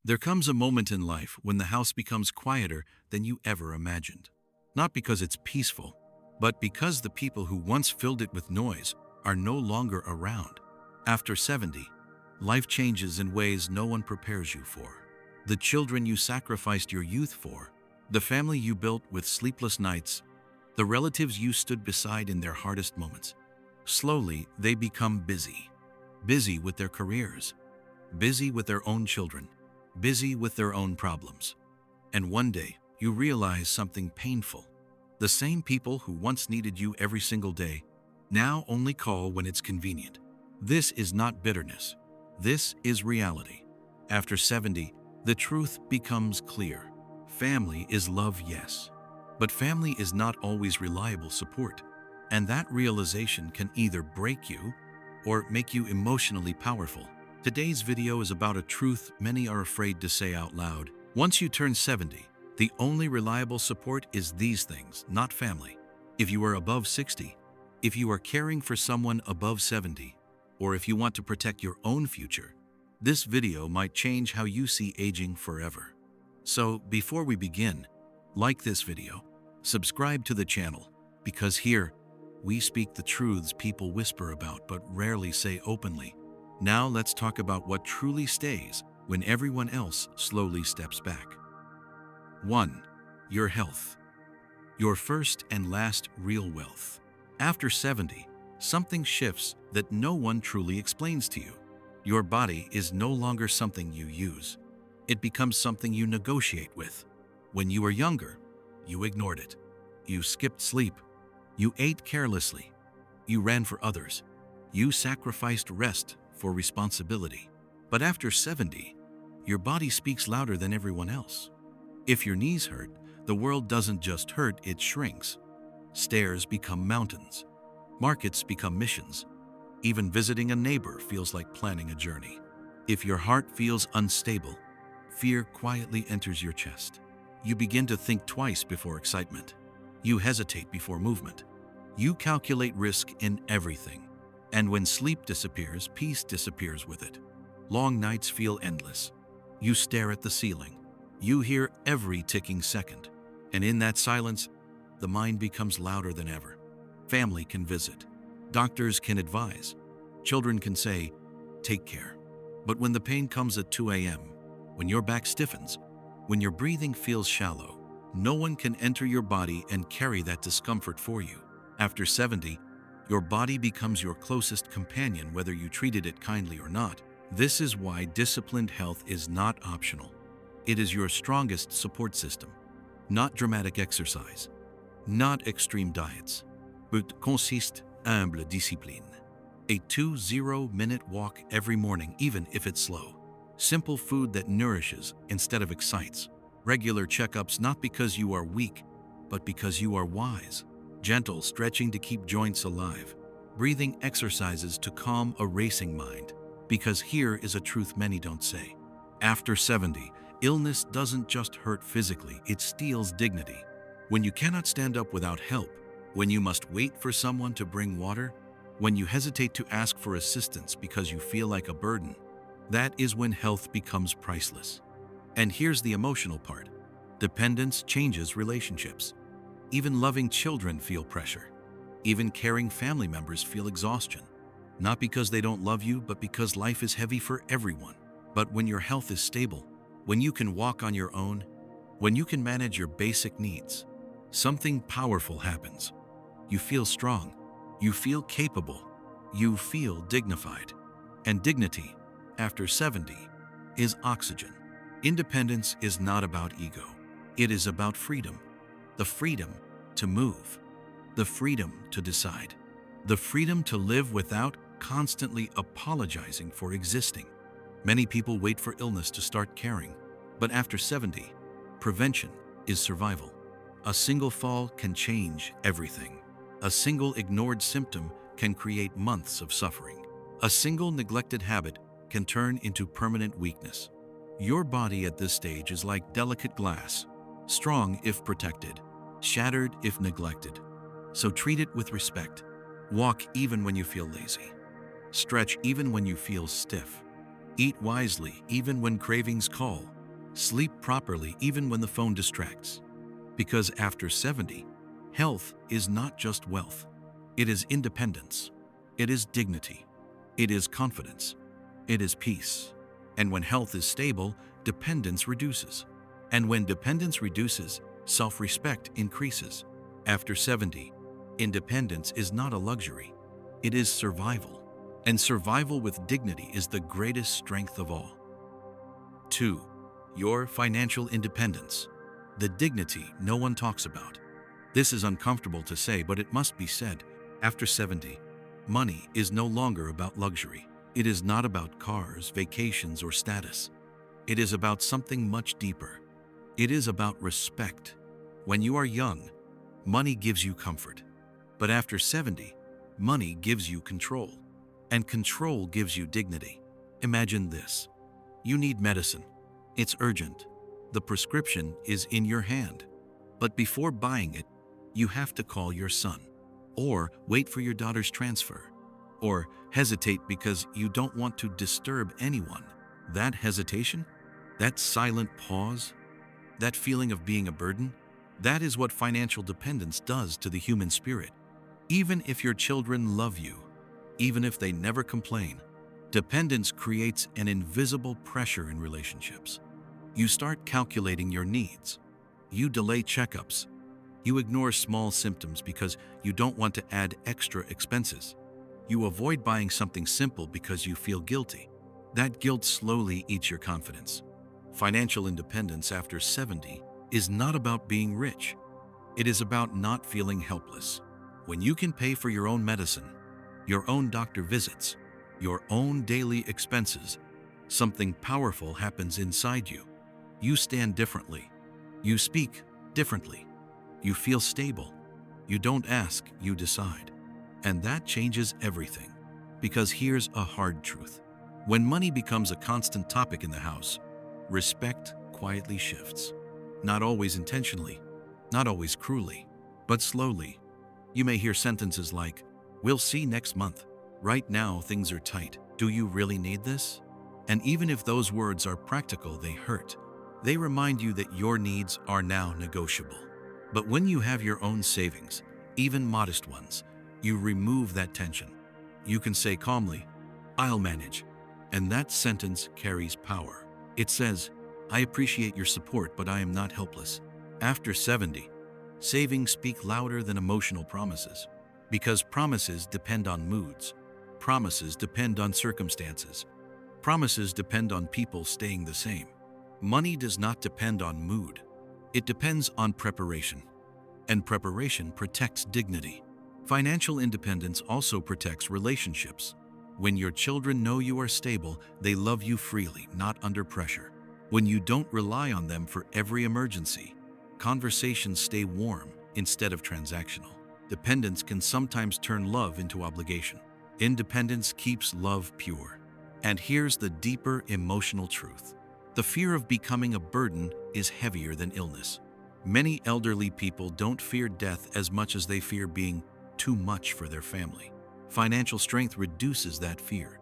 There comes a moment in life when the house becomes quieter than you ever imagined. Not because it's peaceful, but because the people who once filled it with noise are no longer around. After 70, life changes in ways no one prepares you for. The children you sacrificed your youth for, the family you built with sleepless nights, the relatives you stood beside in their hardest moments. Slowly, they become busy. Busy with their careers, busy with their own children, busy with their own problems. And one day, you realize something painful. The same people who once needed you every single day now only call when it's convenient. This is not bitterness. This is reality. After 70, the truth becomes clear. Family is love, yes. But family is not always reliable support. And that realization can either break you or make you emotionally powerful. Today's video is about a truth many are afraid to say out loud. Once you turn 70, the only reliable support is these things, not family. If you are above 60, if you are caring for someone above 70, or if you want to protect your own future, this video might change how you see aging forever. So before we begin, like this video, subscribe to the channel, because here, we speak the truths people whisper about but rarely say openly. Now let's talk about what truly stays when everyone else slowly steps back. 1. Your health. Your first and last real wealth. After 70, something shifts that no one truly explains to you. Your body is no longer something you use. It becomes something you negotiate with. When you were younger, you ignored it. You skipped sleep. You ate carelessly. You ran for others. You sacrificed rest for responsibility. But after 70, your body speaks louder than everyone else. If your knees hurt, the world doesn't just hurt, it shrinks. Stairs become mountains. Markets become missions. Even visiting a neighbor feels like planning a journey. If your heart feels unstable, fear quietly enters your chest. You begin to think twice before excitement. You hesitate before movement. You calculate risk in everything. And when sleep disappears, peace disappears with it. Long nights feel endless. You stare at the ceiling. You hear every ticking second. And in that silence, the mind becomes louder than ever. Family can visit. Doctors can advise. Children can say, take care. But when the pain comes at 2 a.m., when your back stiffens, when your breathing feels shallow, no one can enter your body and carry that discomfort for you. After 70, your body becomes your closest companion whether you treated it kindly or not. This is why disciplined health is not optional. It is your strongest support system. Not dramatic exercise, not extreme diets, but consiste humble discipline. A 2-0-minute walk every morning, even if it's slow. Simple food that nourishes instead of excites. Regular checkups not because you are weak, but because you are wise. Gentle stretching to keep joints alive. Breathing exercises to calm a racing mind. Because here is a truth many don't say. After 70, illness doesn't just hurt physically, it steals dignity. When you cannot stand up without help, when you must wait for someone to bring water, when you hesitate to ask for assistance because you feel like a burden, that is when health becomes priceless. And here's the emotional part. Dependence changes relationships. Even loving children feel pressure. Even caring family members feel exhaustion. Not because they don't love you, but because life is heavy for everyone. But when your health is stable, when you can walk on your own, when you can manage your basic needs, something powerful happens. You feel strong. You feel capable. You feel dignified. And dignity, after 70, is oxygen. Independence is not about ego. It is about freedom. The freedom to move. The freedom to decide. The freedom to live without constantly apologizing for existing. Many people wait for illness to start caring, but after 70, prevention is survival. A single fall can change everything. A single ignored symptom can create months of suffering. A single neglected habit can turn into permanent weakness. Your body at this stage is like delicate glass, strong if protected, shattered if neglected. So treat it with respect. Walk even when you feel lazy. Stretch even when you feel stiff. Eat wisely even when cravings call. Sleep properly even when the phone distracts. Because after 70, health is not just wealth. It is independence. It is dignity. It is confidence. It is peace. And when health is stable, dependence reduces. And when dependence reduces, self-respect increases. After 70, independence is not a luxury. It is survival. And survival with dignity is the greatest strength of all. 2. Your financial independence. The dignity no one talks about. This is uncomfortable to say, but it must be said. After 70, money is no longer about luxury. It is not about cars, vacations, or status. It is about something much deeper. It is about respect. When you are young, money gives you comfort. But after 70, money gives you control. And control gives you dignity. Imagine this. You need medicine. It's urgent. The prescription is in your hand. But before buying it, you have to call your son, or wait for your daughter's transfer, or hesitate because you don't want to disturb anyone. That hesitation, that silent pause, that feeling of being a burden, that is what financial dependence does to the human spirit. Even if your children love you, even if they never complain, dependence creates an invisible pressure in relationships. You start calculating your needs. You delay checkups. You ignore small symptoms because you don't want to add extra expenses. You avoid buying something simple because you feel guilty. That guilt slowly eats your confidence. Financial independence after 70 is not about being rich. It is about not feeling helpless. When you can pay for your own medicine, your own doctor visits, your own daily expenses, something powerful happens inside you. You stand differently. You speak differently. You feel stable. You don't ask, you decide. And that changes everything. Because here's a hard truth. When money becomes a constant topic in the house, respect quietly shifts. Not always intentionally, not always cruelly, but slowly. You may hear sentences like, "We'll see next month. Right now, things are tight. Do you really need this?" And even if those words are practical, they hurt. They remind you that your needs are now negotiable. But when you have your own savings, even modest ones, you remove that tension. You can say calmly, "I'll manage." And that sentence carries power. It says, "I appreciate your support, but I am not helpless." After 70, savings speak louder than emotional promises. Because promises depend on moods. Promises depend on circumstances. Promises depend on people staying the same. Money does not depend on mood. It depends on preparation. And preparation protects dignity. Financial independence also protects relationships. When your children know you are stable, they love you freely, not under pressure. When you don't rely on them for every emergency, conversations stay warm instead of transactional. Dependence can sometimes turn love into obligation. Independence keeps love pure. And here's the deeper emotional truth. The fear of becoming a burden is heavier than illness. Many elderly people don't fear death as much as they fear being too much for their family. Financial strength reduces that fear.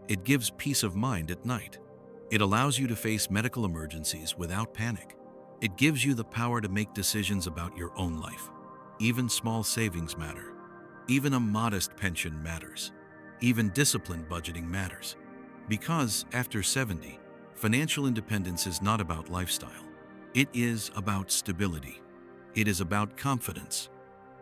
It gives peace of mind at night. It allows you to face medical emergencies without panic. It gives you the power to make decisions about your own life. Even small savings matter. Even a modest pension matters. Even disciplined budgeting matters. Because after 70, financial independence is not about lifestyle. It is about stability. It is about confidence.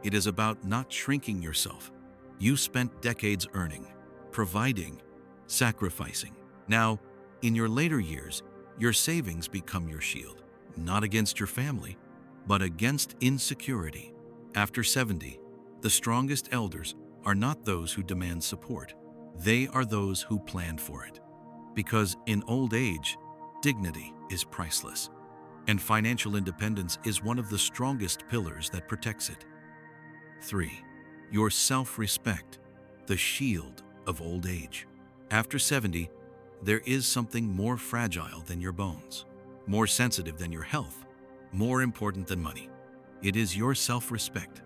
It is about not shrinking yourself. You spent decades earning, providing, sacrificing. Now, in your later years, your savings become your shield, not against your family, but against insecurity. After 70, the strongest elders are not those who demand support. They are those who plan for it. Because in old age, dignity is priceless, and financial independence is one of the strongest pillars that protects it. 3. Your self-respect, the shield of old age. After 70, there is something more fragile than your bones, more sensitive than your health, more important than money. It is your self-respect.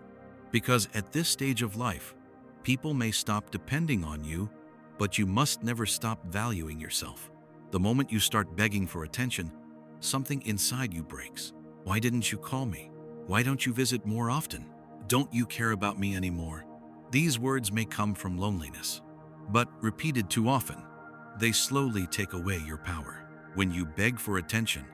Because at this stage of life, people may stop depending on you, but you must never stop valuing yourself. The moment you start begging for attention, something inside you breaks. Why didn't you call me? Why don't you visit more often? Don't you care about me anymore? These words may come from loneliness, but repeated too often, they slowly take away your power. When you beg for attention,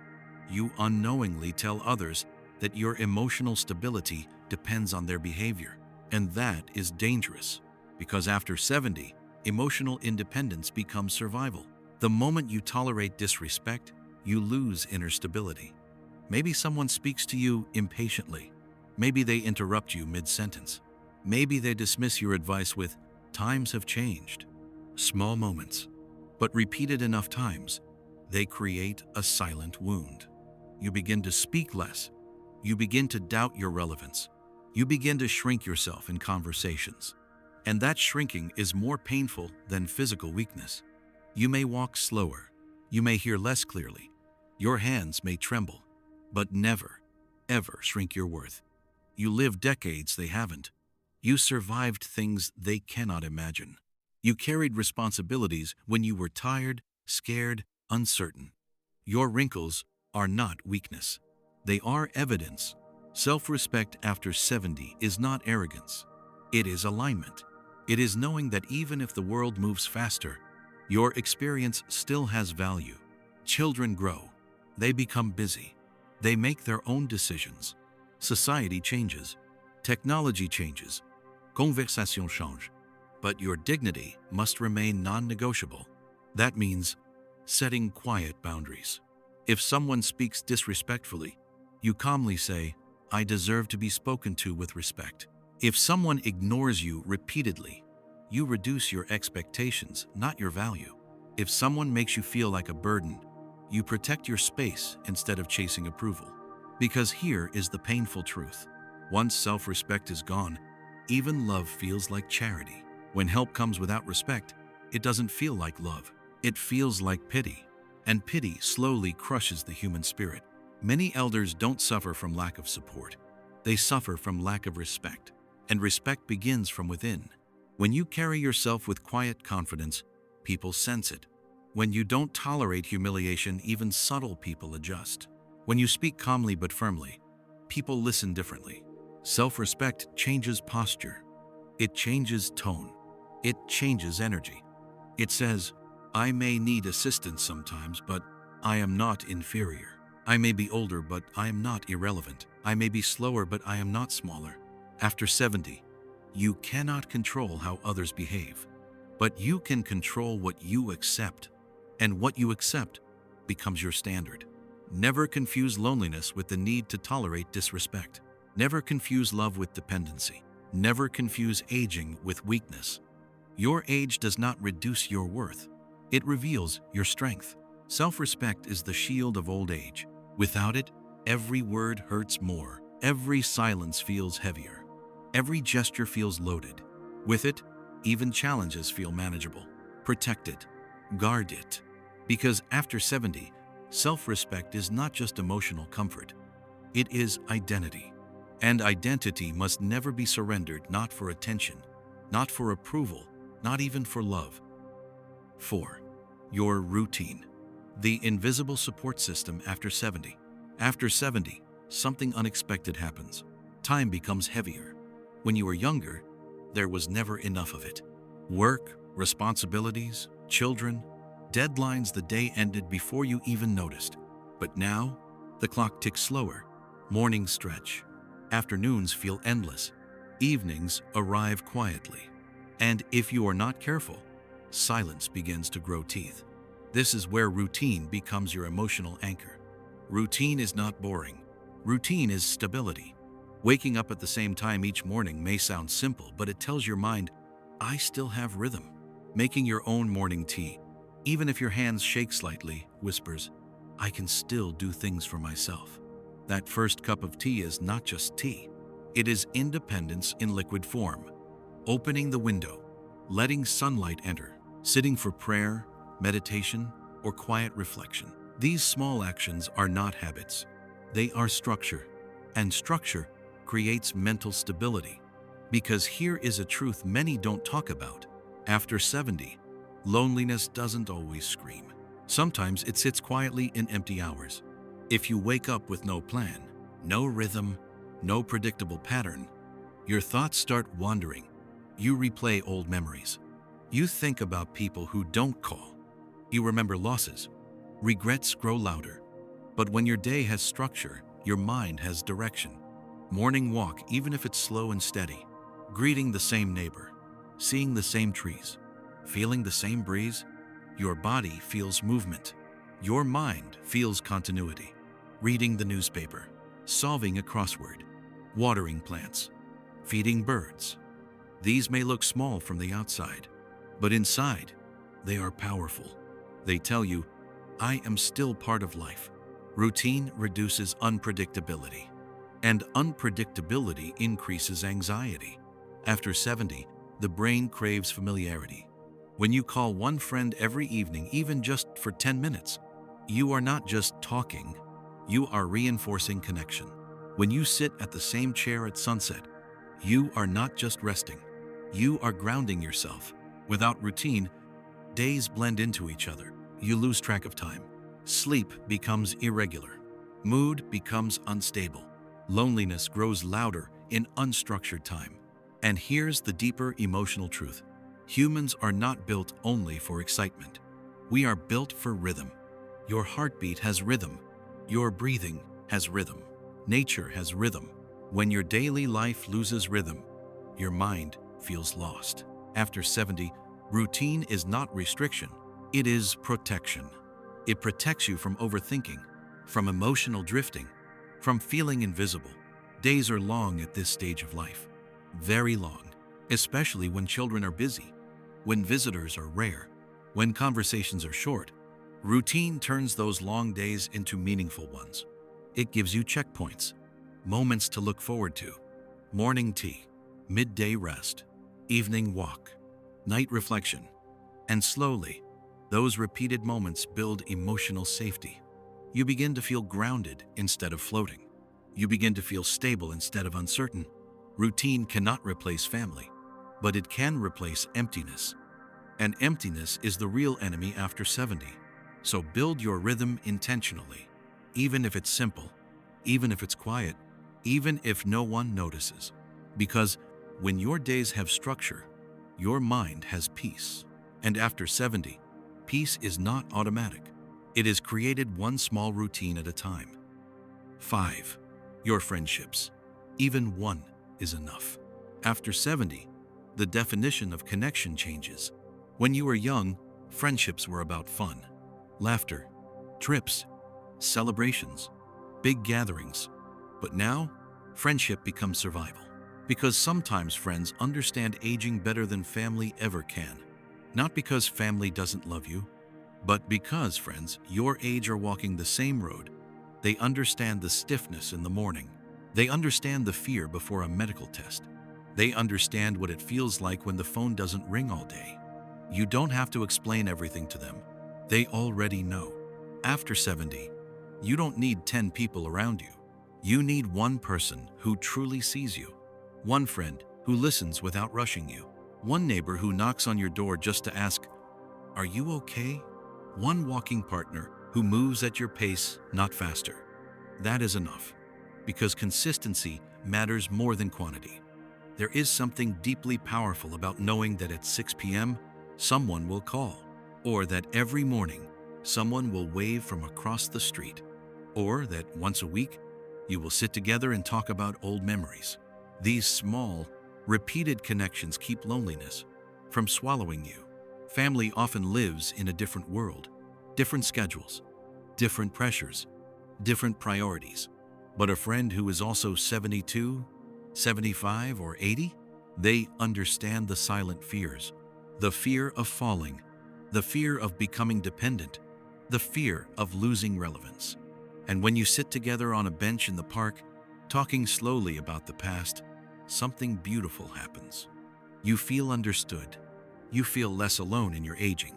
you unknowingly tell others that your emotional stability depends on their behavior. And that is dangerous, because after 70, emotional independence becomes survival. The moment you tolerate disrespect, you lose inner stability. Maybe someone speaks to you impatiently. Maybe they interrupt you mid-sentence. Maybe they dismiss your advice with, "Times have changed." Small moments, but repeated enough times, they create a silent wound. You begin to speak less. You begin to doubt your relevance. You begin to shrink yourself in conversations. And that shrinking is more painful than physical weakness. You may walk slower. You may hear less clearly. Your hands may tremble, but never, ever shrink your worth. You lived decades they haven't. You survived things they cannot imagine. You carried responsibilities when you were tired, scared, uncertain. Your wrinkles are not weakness. They are evidence. Self-respect after 70 is not arrogance. It is alignment. It is knowing that even if the world moves faster, your experience still has value. Children grow. They become busy. They make their own decisions. Society changes. Technology changes. Conversation change. But your dignity must remain non-negotiable. That means setting quiet boundaries. If someone speaks disrespectfully, you calmly say, "I deserve to be spoken to with respect." If someone ignores you repeatedly, you reduce your expectations, not your value. If someone makes you feel like a burden, you protect your space instead of chasing approval. Because here is the painful truth. Once self-respect is gone, even love feels like charity. When help comes without respect, it doesn't feel like love. It feels like pity. And pity slowly crushes the human spirit. Many elders don't suffer from lack of support. They suffer from lack of respect. And respect begins from within. When you carry yourself with quiet confidence, people sense it. When you don't tolerate humiliation, even subtle people adjust. When you speak calmly but firmly, people listen differently. Self-respect changes posture. It changes tone. It changes energy. It says, "I may need assistance sometimes, but I am not inferior. I may be older, but I am not irrelevant. I may be slower, but I am not smaller." After 70, you cannot control how others behave, but you can control what you accept, and what you accept becomes your standard. Never confuse loneliness with the need to tolerate disrespect. Never confuse love with dependency. Never confuse aging with weakness. Your age does not reduce your worth. It reveals your strength. Self-respect is the shield of old age. Without it, every word hurts more. Every silence feels heavier. Every gesture feels loaded. With it, even challenges feel manageable. Protect it. Guard it. Because after 70, self-respect is not just emotional comfort. It is identity. And identity must never be surrendered, not for attention, not for approval, not even for love. 4. Your routine. The invisible support system after 70. After 70, something unexpected happens. Time becomes heavier. When you were younger, there was never enough of it. Work, responsibilities, children, deadlines, the day ended before you even noticed. But now, the clock ticks slower. Mornings stretch. Afternoons feel endless. Evenings arrive quietly. And if you are not careful, silence begins to grow teeth. This is where routine becomes your emotional anchor. Routine is not boring. Routine is stability. Waking up at the same time each morning may sound simple, but it tells your mind, "I still have rhythm." Making your own morning tea, even if your hands shake slightly, whispers, "I can still do things for myself." That first cup of tea is not just tea. It is independence in liquid form. Opening the window, letting sunlight enter, sitting for prayer, meditation, or quiet reflection. These small actions are not habits. They are structure. And structure creates mental stability. Because here is a truth many don't talk about. After 70, loneliness doesn't always scream. Sometimes it sits quietly in empty hours. If you wake up with no plan, no rhythm, no predictable pattern, your thoughts start wandering. You replay old memories. You think about people who don't call. You remember losses. Regrets grow louder. But when your day has structure, your mind has direction. Morning walk, even if it's slow and steady. Greeting the same neighbor. Seeing the same trees. Feeling the same breeze. Your body feels movement. Your mind feels continuity. Reading the newspaper. Solving a crossword. Watering plants. Feeding birds. These may look small from the outside, but inside, they are powerful. They tell you, I am still part of life. Routine reduces unpredictability, and unpredictability increases anxiety. After 70, the brain craves familiarity. When you call one friend every evening, even just for 10 minutes, you are not just talking, you are reinforcing connection. When you sit at the same chair at sunset, you are not just resting, you are grounding yourself. Without routine, days blend into each other. You lose track of time. Sleep becomes irregular. Mood becomes unstable. Loneliness grows louder in unstructured time. And here's the deeper emotional truth. Humans are not built only for excitement. We are built for rhythm. Your heartbeat has rhythm. Your breathing has rhythm. Nature has rhythm. When your daily life loses rhythm, your mind feels lost. After 70, routine is not restriction, it is protection. It protects you from overthinking, from emotional drifting, from feeling invisible. Days are long at this stage of life. Very long, especially when children are busy, when visitors are rare, when conversations are short. Routine turns those long days into meaningful ones. It gives you checkpoints, moments to look forward to. Morning tea, midday rest, evening walk, night reflection. And slowly, those repeated moments build emotional safety. You begin to feel grounded instead of floating. You begin to feel stable instead of uncertain. Routine cannot replace family, but it can replace emptiness. And emptiness is the real enemy after 70. So build your rhythm intentionally, even if it's simple, even if it's quiet, even if no one notices. Because when your days have structure, your mind has peace. And after 70, peace is not automatic. It is created one small routine at a time. 5. Your friendships. Even one is enough. After 70, the definition of connection changes. When you were young, friendships were about fun, laughter, trips, celebrations, big gatherings. But now, friendship becomes survival. Because sometimes friends understand aging better than family ever can. Not because family doesn't love you, but because friends your age are walking the same road. They understand the stiffness in the morning. They understand the fear before a medical test. They understand what it feels like when the phone doesn't ring all day. You don't have to explain everything to them. They already know. After 70, you don't need 10 people around you. You need one person who truly sees you. One friend who listens without rushing you. One neighbor who knocks on your door just to ask, "Are you okay?" One walking partner who moves at your pace, not faster. That is enough, because consistency matters more than quantity. There is something deeply powerful about knowing that at 6 p.m., someone will call, or that every morning, someone will wave from across the street, or that once a week, you will sit together and talk about old memories. These small, repeated connections keep loneliness from swallowing you. Family often lives in a different world, different schedules, different pressures, different priorities. But a friend who is also 72, 75, or 80, they understand the silent fears. The fear of falling, the fear of becoming dependent, the fear of losing relevance. And when you sit together on a bench in the park, talking slowly about the past, something beautiful happens. You feel understood. You feel less alone in your aging.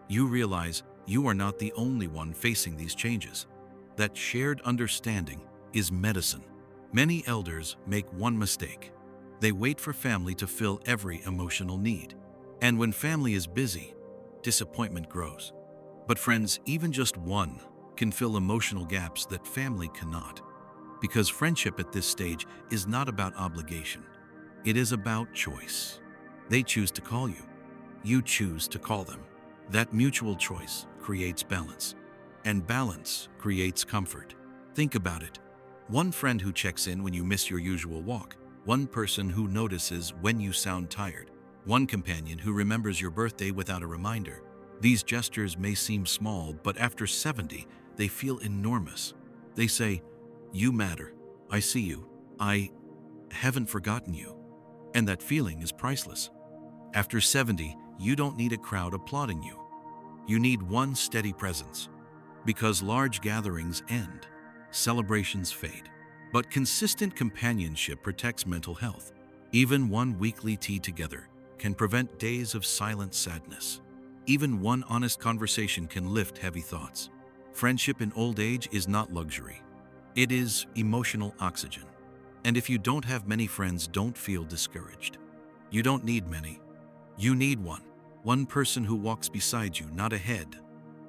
You realize you are not the only one facing these changes. That shared understanding is medicine. Many elders make one mistake. They wait for family to fill every emotional need. And when family is busy, disappointment grows. But friends, even just one can fill emotional gaps that family cannot. Because friendship at this stage is not about obligation. It is about choice. They choose to call you. You choose to call them. That mutual choice creates balance. And balance creates comfort. Think about it. One friend who checks in when you miss your usual walk. One person who notices when you sound tired. One companion who remembers your birthday without a reminder. These gestures may seem small, but after 70, they feel enormous. They say, "You matter. I see you. I haven't forgotten you." And that feeling is priceless. After 70, you don't need a crowd applauding you. You need one steady presence. Because large gatherings end, celebrations fade. But consistent companionship protects mental health. Even one weekly tea together can prevent days of silent sadness. Even one honest conversation can lift heavy thoughts. Friendship in old age is not luxury. It is emotional oxygen. And if you don't have many friends, don't feel discouraged. You don't need many. You need one. One person who walks beside you, not ahead,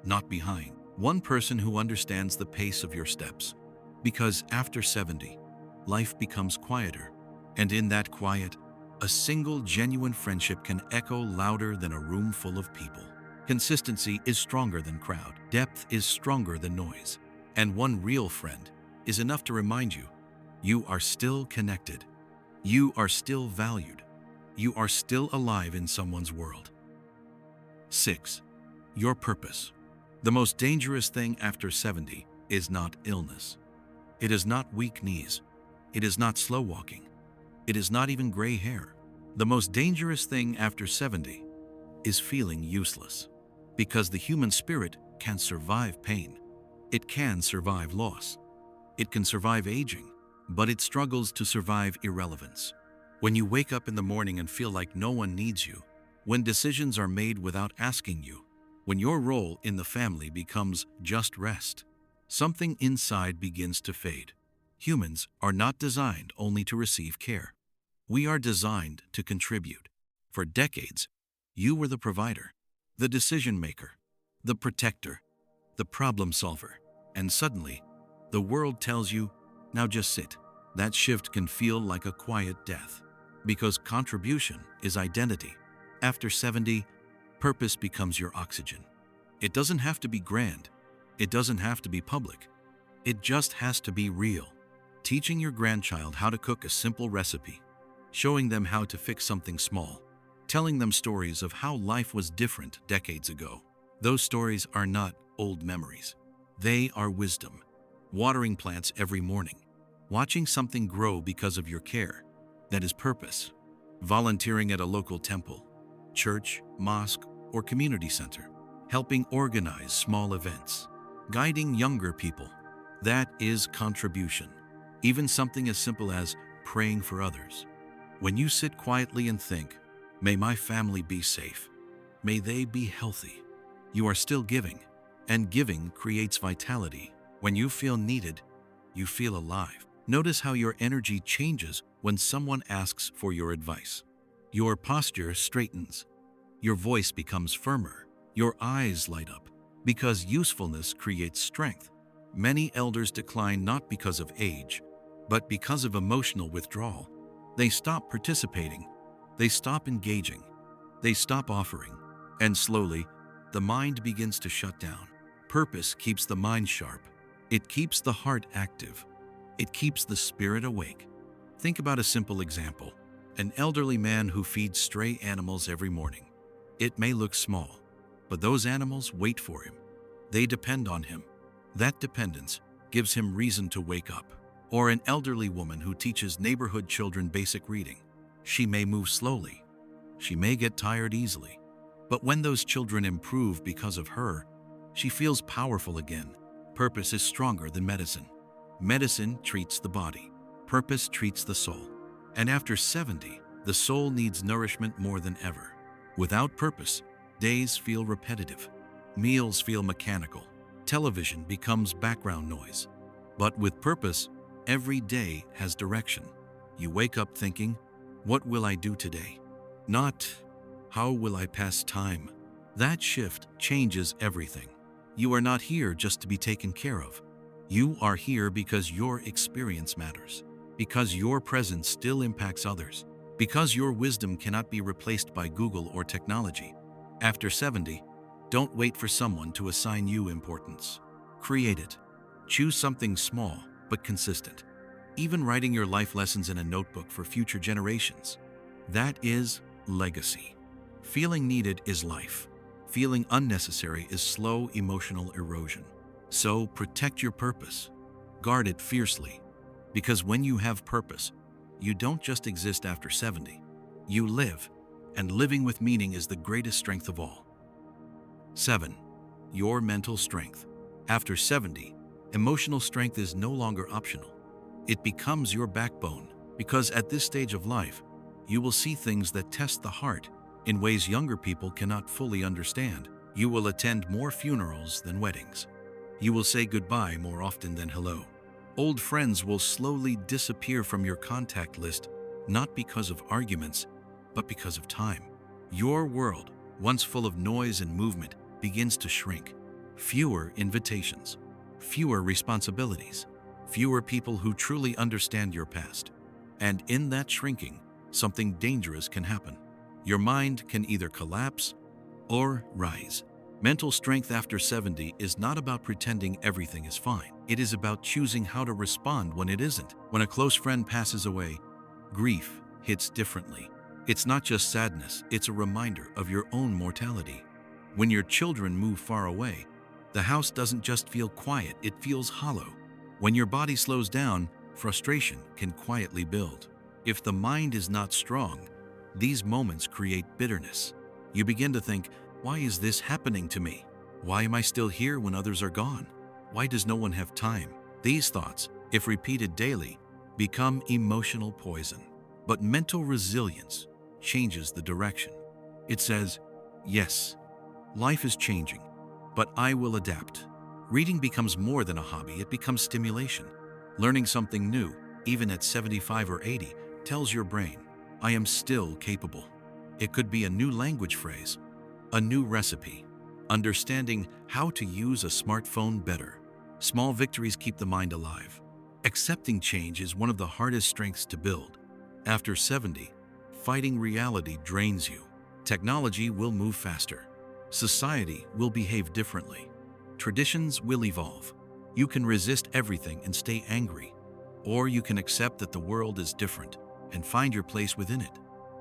not behind. One person who understands the pace of your steps. Because after 70, life becomes quieter. And in that quiet, a single genuine friendship can echo louder than a room full of people. Consistency is stronger than crowd. Depth is stronger than noise. And one real friend is enough to remind you, you are still connected. You are still valued. You are still alive in someone's world. 6. Your purpose. The most dangerous thing after 70 is not illness. It is not weak knees. It is not slow walking. It is not even gray hair. The most dangerous thing after 70 is feeling useless. Because the human spirit can survive pain. It can survive loss. It can survive aging, but it struggles to survive irrelevance. When you wake up in the morning and feel like no one needs you, when decisions are made without asking you, when your role in the family becomes just rest, something inside begins to fade. Humans are not designed only to receive care. We are designed to contribute. For decades, you were the provider, the decision maker, the protector, the problem solver. And suddenly, the world tells you, now just sit. That shift can feel like a quiet death. Because contribution is identity. After 70, purpose becomes your oxygen. It doesn't have to be grand. It doesn't have to be public. It just has to be real. Teaching your grandchild how to cook a simple recipe. Showing them how to fix something small. Telling them stories of how life was different decades ago. Those stories are not old memories. They are wisdom. Watering plants every morning. Watching something grow because of your care. That is purpose. Volunteering at a local temple, church, mosque, or community center. Helping organize small events. Guiding younger people. That is contribution. Even something as simple as praying for others. When you sit quietly and think, may my family be safe. May they be healthy. You are still giving, and giving creates vitality. When you feel needed, you feel alive. Notice how your energy changes when someone asks for your advice. Your posture straightens. Your voice becomes firmer. Your eyes light up. Because usefulness creates strength. Many elders decline not because of age, but because of emotional withdrawal. They stop participating. They stop engaging. They stop offering. And slowly, the mind begins to shut down. Purpose keeps the mind sharp. It keeps the heart active. It keeps the spirit awake. Think about a simple example. An elderly man who feeds stray animals every morning. It may look small, but those animals wait for him. They depend on him. That dependence gives him reason to wake up. Or an elderly woman who teaches neighborhood children basic reading. She may move slowly. She may get tired easily. But when those children improve because of her, she feels powerful again. Purpose is stronger than medicine. Medicine treats the body. Purpose treats the soul. And after 70, the soul needs nourishment more than ever. Without purpose, days feel repetitive. Meals feel mechanical. Television becomes background noise. But with purpose, every day has direction. You wake up thinking, what will I do today? Not, how will I pass time? That shift changes everything. You are not here just to be taken care of. You are here because your experience matters, because your presence still impacts others, because your wisdom cannot be replaced by Google or technology. After 70, don't wait for someone to assign you importance. Create it. Choose something small but consistent. Even writing your life lessons in a notebook for future generations. That is legacy. Feeling needed is life. Feeling unnecessary is slow emotional erosion. So protect your purpose. Guard it fiercely. Because when you have purpose, you don't just exist after 70. You live, and living with meaning is the greatest strength of all. 7. Your mental strength. After 70, emotional strength is no longer optional. It becomes your backbone, because at this stage of life, you will see things that test the heart in ways younger people cannot fully understand. You will attend more funerals than weddings. You will say goodbye more often than hello. Old friends will slowly disappear from your contact list, not because of arguments, but because of time. Your world, once full of noise and movement, begins to shrink. Fewer invitations, fewer responsibilities, fewer people who truly understand your past. And in that shrinking, something dangerous can happen. Your mind can either collapse or rise. Mental strength after 70 is not about pretending everything is fine. It is about choosing how to respond when it isn't. When a close friend passes away, grief hits differently. It's not just sadness, it's a reminder of your own mortality. When your children move far away, the house doesn't just feel quiet, it feels hollow. When your body slows down, frustration can quietly build. If the mind is not strong, these moments create bitterness. You begin to think, why is this happening to me? Why am I still here when others are gone? Why does no one have time? These thoughts, if repeated daily, become emotional poison. But mental resilience changes the direction. It says, yes, life is changing, but I will adapt. Reading becomes more than a hobby, it becomes stimulation. Learning something new, even at 75 or 80, tells your brain, I am still capable. It could be a new language phrase, a new recipe, understanding how to use a smartphone better. Small victories keep the mind alive. Accepting change is one of the hardest strengths to build. After 70, fighting reality drains you. Technology will move faster. Society will behave differently. Traditions will evolve. You can resist everything and stay angry, or you can accept that the world is different and find your place within it.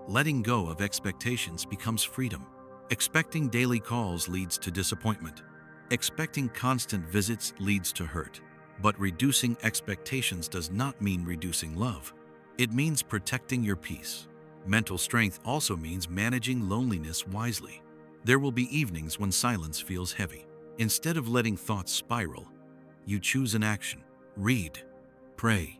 Letting go of expectations becomes freedom. Expecting daily calls leads to disappointment. Expecting constant visits leads to hurt. But reducing expectations does not mean reducing love. It means protecting your peace. Mental strength also means managing loneliness wisely. There will be evenings when silence feels heavy. Instead of letting thoughts spiral, you choose an action. Read, pray,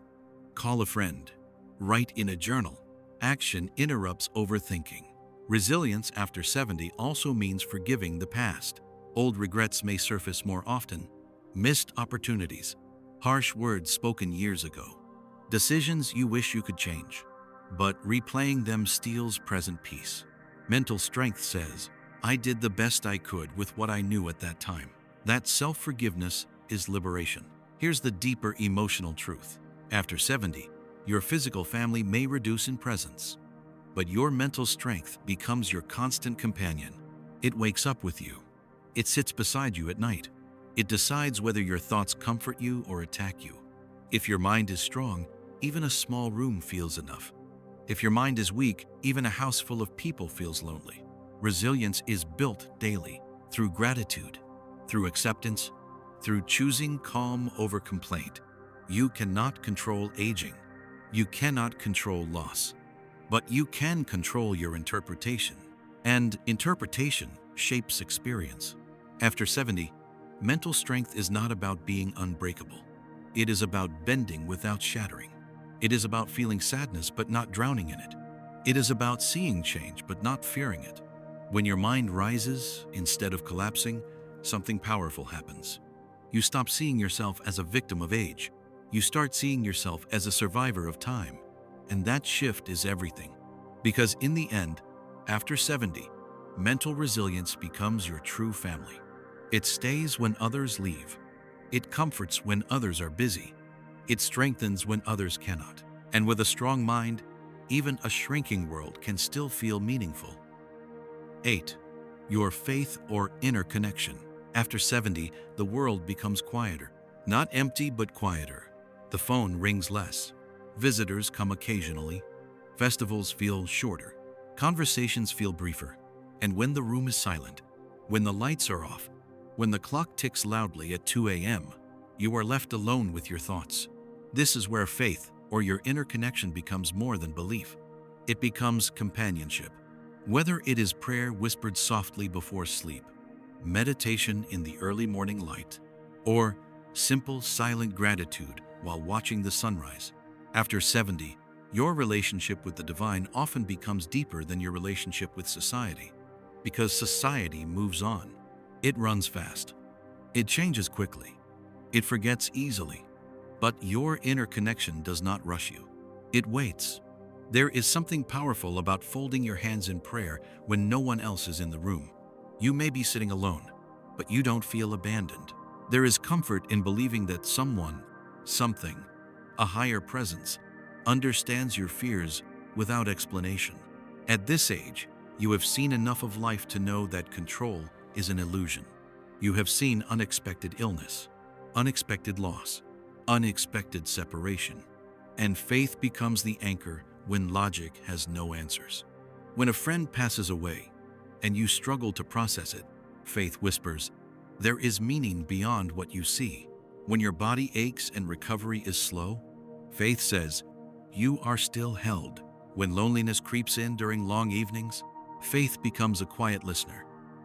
call a friend, write in a journal. Action interrupts overthinking. Resilience after 70 also means forgiving the past. Old regrets may surface more often. Missed opportunities, harsh words spoken years ago, decisions you wish you could change. But replaying them steals present peace. Mental strength says, I did the best I could with what I knew at that time. That self-forgiveness is liberation. Here's the deeper emotional truth. After 70, your physical family may reduce in presence, but your mental strength becomes your constant companion. It wakes up with you. It sits beside you at night. It decides whether your thoughts comfort you or attack you. If your mind is strong, even a small room feels enough. If your mind is weak, even a house full of people feels lonely. Resilience is built daily, through gratitude, through acceptance, through choosing calm over complaint. You cannot control aging. You cannot control loss. But you can control your interpretation. And interpretation shapes experience. After 70, mental strength is not about being unbreakable. It is about bending without shattering. It is about feeling sadness but not drowning in it. It is about seeing change but not fearing it. When your mind rises instead of collapsing, something powerful happens. You stop seeing yourself as a victim of age. You start seeing yourself as a survivor of time. And that shift is everything. Because in the end, after 70, mental resilience becomes your true family. It stays when others leave. It comforts when others are busy. It strengthens when others cannot. And with a strong mind, even a shrinking world can still feel meaningful. 8. Your faith or inner connection. After 70, the world becomes quieter. Not empty, but quieter. The phone rings less. Visitors come occasionally. Festivals feel shorter. Conversations feel briefer. And when the room is silent, when the lights are off, when the clock ticks loudly at 2 a.m., you are left alone with your thoughts. This is where faith or your inner connection becomes more than belief. It becomes companionship. Whether it is prayer whispered softly before sleep, meditation in the early morning light, or simple silent gratitude while watching the sunrise. After 70, your relationship with the divine often becomes deeper than your relationship with society, because society moves on. It runs fast. It changes quickly. It forgets easily. But your inner connection does not rush you. It waits. There is something powerful about folding your hands in prayer when no one else is in the room. You may be sitting alone, but you don't feel abandoned. There is comfort in believing that someone, something, a higher presence, understands your fears without explanation. At this age, you have seen enough of life to know that control is an illusion. You have seen unexpected illness, unexpected loss, unexpected separation, and faith becomes the anchor when logic has no answers. When a friend passes away and you struggle to process it, faith whispers, there is meaning beyond what you see. When your body aches and recovery is slow, faith says, you are still held. When loneliness creeps in during long evenings, faith becomes a quiet listener.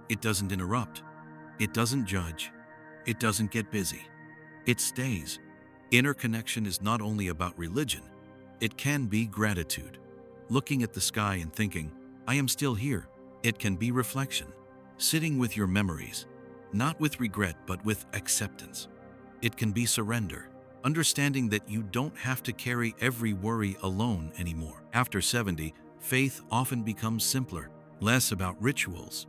It doesn't interrupt. It doesn't judge. It doesn't get busy. It stays. Inner connection is not only about religion, it can be gratitude. Looking at the sky and thinking, I am still here. It can be reflection. Sitting with your memories, not with regret but with acceptance. It can be surrender. Understanding that you don't have to carry every worry alone anymore. After 70, faith often becomes simpler, less about rituals,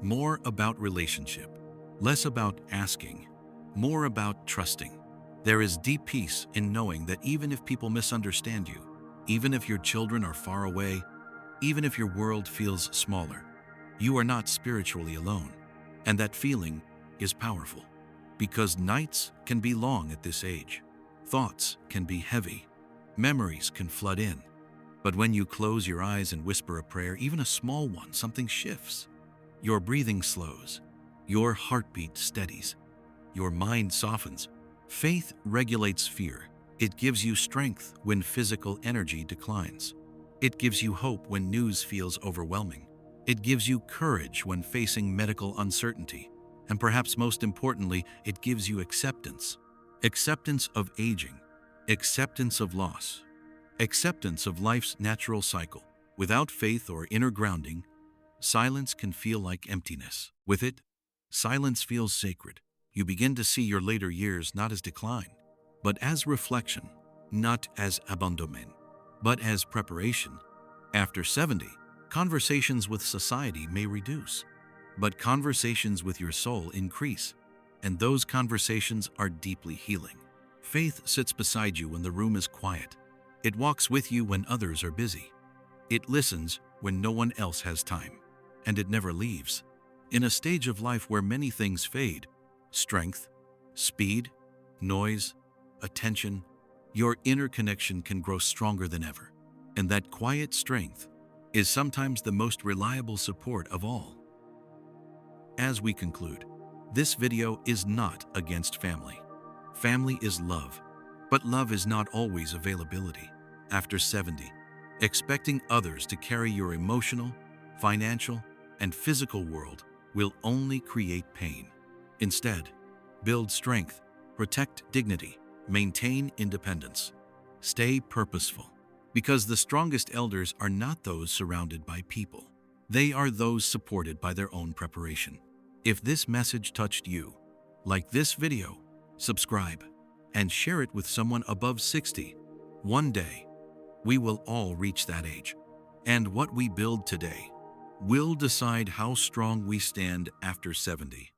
more about relationship, less about asking, more about trusting. There is deep peace in knowing that even if people misunderstand you, even if your children are far away, even if your world feels smaller, you are not spiritually alone. And that feeling is powerful, because nights can be long at this age. Thoughts can be heavy. Memories can flood in. But when you close your eyes and whisper a prayer, even a small one, something shifts. Your breathing slows. Your heartbeat steadies. Your mind softens. Faith regulates fear. It gives you strength when physical energy declines. It gives you hope when news feels overwhelming. It gives you courage when facing medical uncertainty. And perhaps most importantly, it gives you acceptance. Acceptance of aging. Acceptance of loss. Acceptance of life's natural cycle. Without faith or inner grounding, silence can feel like emptiness. With it, silence feels sacred. You begin to see your later years not as decline, but as reflection, not as abandonment, but as preparation. After 70, conversations with society may reduce, but conversations with your soul increase, and those conversations are deeply healing. Faith sits beside you when the room is quiet. It walks with you when others are busy. It listens when no one else has time, and it never leaves. In a stage of life where many things fade, strength, speed, noise, attention, your inner connection can grow stronger than ever. And that quiet strength is sometimes the most reliable support of all. As we conclude, this video is not against family. Family is love, but love is not always availability. After 70, expecting others to carry your emotional, financial, and physical world will only create pain. Instead, build strength, protect dignity, maintain independence. Stay purposeful, because the strongest elders are not those surrounded by people. They are those supported by their own preparation. If this message touched you, like this video, subscribe, and share it with someone above 60. One day, we will all reach that age. And what we build today will decide how strong we stand after 70.